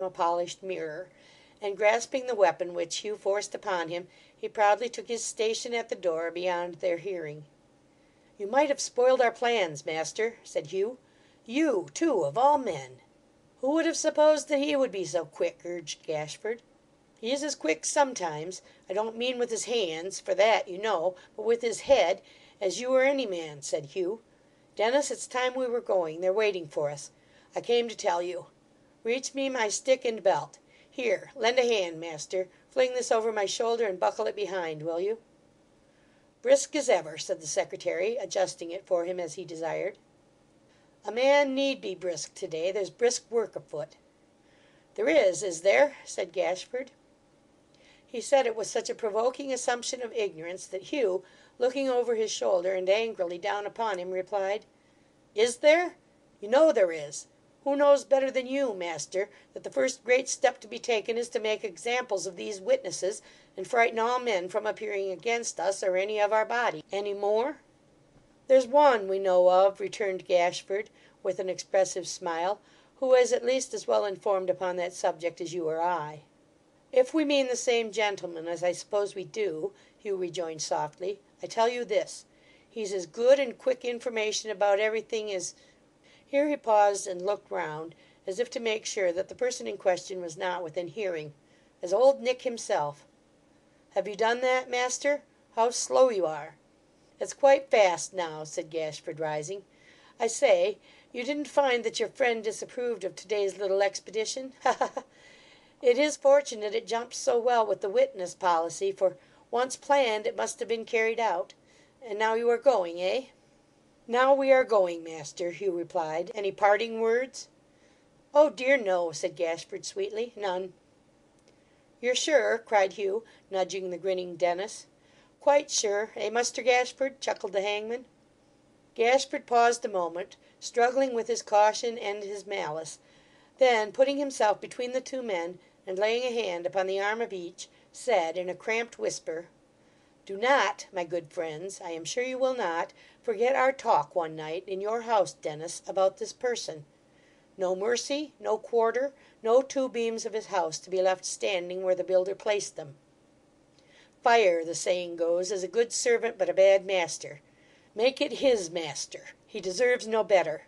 a polished mirror, and grasping the weapon which Hugh forced upon him, he proudly took his station at the door beyond their hearing. "You might have spoiled our plans, master," said Hugh. "You, too, of all men!" "Who would have supposed that he would be so quick?" urged Gashford. "He is as quick sometimes. I don't mean with his hands, for that you know, but with his head, as you or any man," said Hugh. "Dennis, it's time we were going. They're waiting for us. I came to tell you. Reach me my stick and belt. Here, lend a hand, master. Fling this over my shoulder and buckle it behind, will you?" "Brisk as ever," said the secretary, adjusting it for him as he desired. "A man need be brisk to-day. There's brisk work afoot." "There is there?" said Gashford. He said it with such a provoking assumption of ignorance that Hugh, looking over his shoulder and angrily down upon him, replied, "Is there? You know there is. Who knows better than you, master, that the first great step to be taken is to make examples of these witnesses, and frighten all men from appearing against us or any of our body? Any more?" "There's one we know of," returned Gashford, with an expressive smile, "who is at least as well informed upon that subject as you or I." "If we mean the same gentleman, as I suppose we do," Hugh rejoined softly, "I tell you this: he's as good and quick information about everything as—" Here he paused and looked round, as if to make sure that the person in question was not within hearing. "As old Nick himself." "Have you done that, master? How slow you are!" "It's quite fast now," said Gashford, rising. "I say, you didn't find that your friend disapproved of to-day's little expedition? Ha, ha, ha! It is fortunate it jumps so well with the witness policy, for, once planned, it must have been carried out. And now you are going, eh?" "Now we are going, master," Hugh replied. "Any parting words?" "Oh dear, no," said Gashford sweetly. "None." "You're sure?" cried Hugh, nudging the grinning Dennis. "Quite sure, eh, Muster Gashford?" chuckled the hangman. Gashford paused a moment, struggling with his caution and his malice; then, putting himself between the two men, and laying a hand upon the arm of each, said in a cramped whisper, "Do not, my good friends, I am sure you will not, forget our talk one night, in your house, Dennis, about this person. No mercy, no quarter, no two beams of his house to be left standing where the builder placed them. Fire, the saying goes, is a good servant but a bad master. Make it his master. He deserves no better.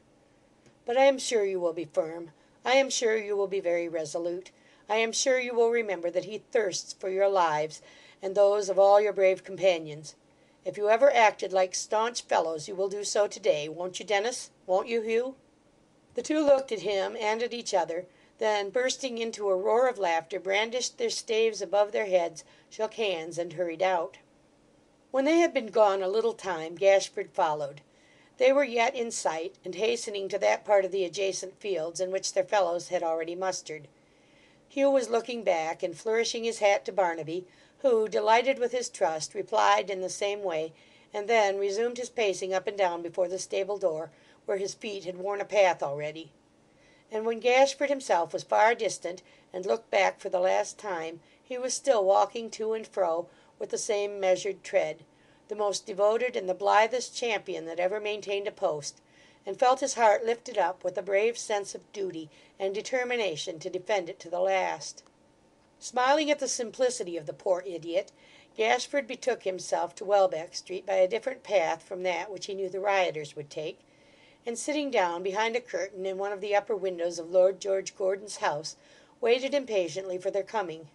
But I am sure you will be firm. I am sure you will be very resolute. I am sure you will remember that he thirsts for your lives, and those of all your brave companions. If you ever acted like staunch fellows, you will do so to-day, won't you, Dennis? Won't you, Hugh?" The two looked at him and at each other, then, bursting into a roar of laughter, brandished their staves above their heads, shook hands, and hurried out. When they had been gone a little time, Gashford followed. They were yet in sight, and hastening to that part of the adjacent fields in which their fellows had already mustered. Hugh was looking back, and flourishing his hat to Barnaby, who, delighted with his trust, replied in the same way, and then resumed his pacing up and down before the stable door, where his feet had worn a path already. And when Gashford himself was far distant, and looked back for the last time, he was still walking to and fro, with the same measured tread, the most devoted and the blithest champion that ever maintained a post, and felt his heart lifted up with a brave sense of duty and determination to defend it to the last. Smiling at the simplicity of the poor idiot, Gashford betook himself to Welbeck Street by a different path from that which he knew the rioters would take, and sitting down behind a curtain in one of the upper windows of Lord George Gordon's house, waited impatiently for their coming.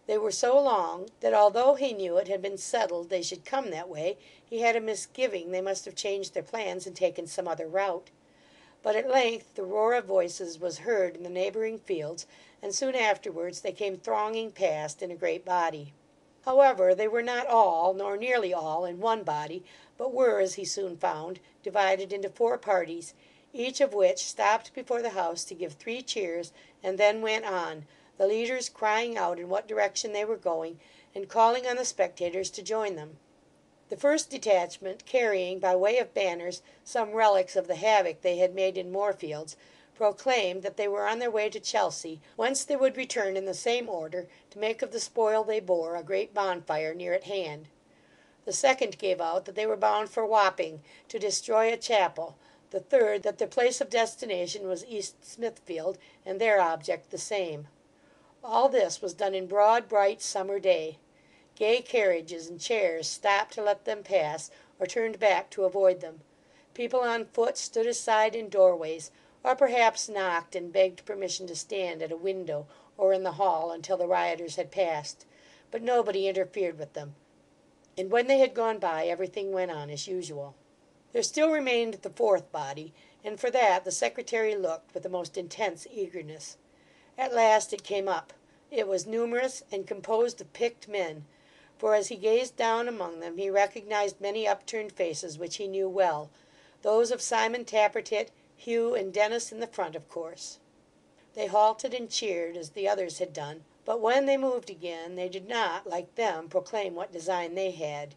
They were so long, that although he knew it had been settled they should come that way, he had a misgiving they must have changed their plans and taken some other route. But at length the roar of voices was heard in the neighbouring fields, and soon afterwards they came thronging past in a great body. However, they were not all, nor nearly all, in one body, but were, as he soon found, divided into 4 parties, each of which stopped before the house to give 3 cheers, and then went on, the leaders crying out in what direction they were going, and calling on the spectators to join them. The first detachment, carrying, by way of banners, some relics of the havoc they had made in Moorfields, proclaimed that they were on their way to Chelsea, whence they would return in the same order, to make of the spoil they bore a great bonfire near at hand. The second gave out that they were bound for Wapping, to destroy a chapel, The third, that their place of destination was East Smithfield, and their object the same. All this was done in broad, bright summer day. Gay carriages and chairs stopped to let them pass, or turned back to avoid them. People on foot stood aside in doorways, or perhaps knocked and begged permission to stand at a window or in the hall until the rioters had passed, but nobody interfered with them, and when they had gone by everything went on as usual. There still remained the fourth body, and for that the secretary looked with the most intense eagerness. At last it came up. It was numerous, and composed of picked men, for as he gazed down among them he recognized many upturned faces which he knew well, those of Simon Tappertit, Hugh, and Dennis in the front, of course. They halted and cheered, as the others had done, but when they moved again they did not, like them, proclaim what design they had.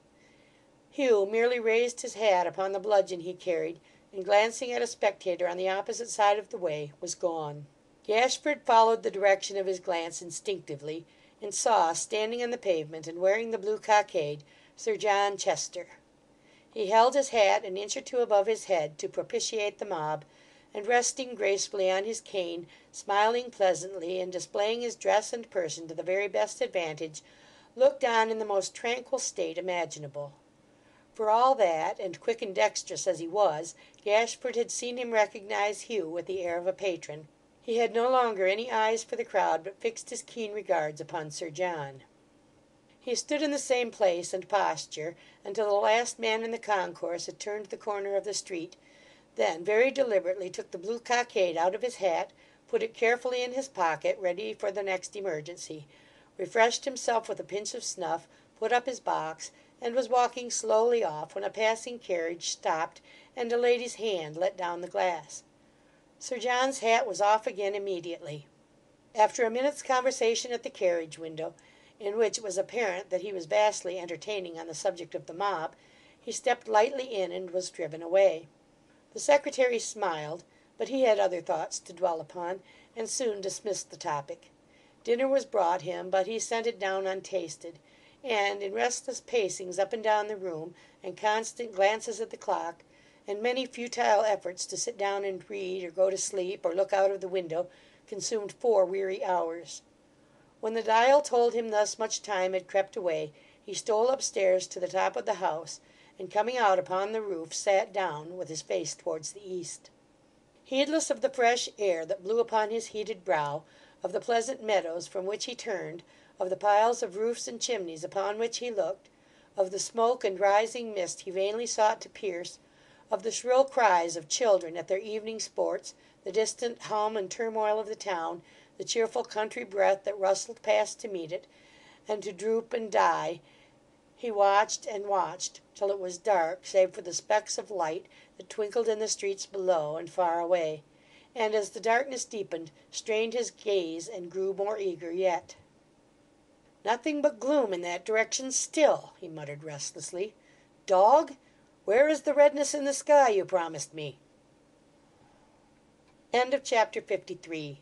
Hugh merely raised his hat upon the bludgeon he carried, and glancing at a spectator on the opposite side of the way, was gone. Gashford followed the direction of his glance instinctively, and saw, standing on the pavement and wearing the blue cockade, Sir John Chester. He held his hat an inch or two above his head to propitiate the mob, and resting gracefully on his cane, smiling pleasantly, and displaying his dress and person to the very best advantage, looked on in the most tranquil state imaginable. For all that, and quick and dexterous as he was, Gashford had seen him recognize Hugh with the air of a patron. He had no longer any eyes for the crowd, but fixed his keen regards upon Sir John. He stood in the same place and posture until the last man in the concourse had turned the corner of the street, then very deliberately took the blue cockade out of his hat, put it carefully in his pocket, ready for the next emergency, refreshed himself with a pinch of snuff, put up his box, and was walking slowly off when a passing carriage stopped and a lady's hand let down the glass. Sir John's hat was off again immediately. After a minute's conversation at the carriage window, in which it was apparent that he was vastly entertaining on the subject of the mob, he stepped lightly in and was driven away. The secretary smiled, but he had other thoughts to dwell upon, and soon dismissed the topic. Dinner was brought him, but he sent it down untasted, and in restless pacings up and down the room, and constant glances at the clock, and many futile efforts to sit down and read, or go to sleep, or look out of the window, consumed 4 weary hours. When the dial told him thus much time had crept away, he stole upstairs to the top of the house, and coming out upon the roof, sat down, with his face towards the east. Heedless of the fresh air that blew upon his heated brow, of the pleasant meadows from which he turned, of the piles of roofs and chimneys upon which he looked, of the smoke and rising mist he vainly sought to pierce, of the shrill cries of children at their evening sports, the distant hum and turmoil of the town, the cheerful country breath that rustled past to meet it, and to droop and die, he watched and watched till it was dark, save for the specks of light that twinkled in the streets below and far away, and as the darkness deepened, strained his gaze and grew more eager yet. "Nothing but gloom in that direction still," he muttered restlessly. "Dog, where is the redness in the sky you promised me?" End of chapter 53.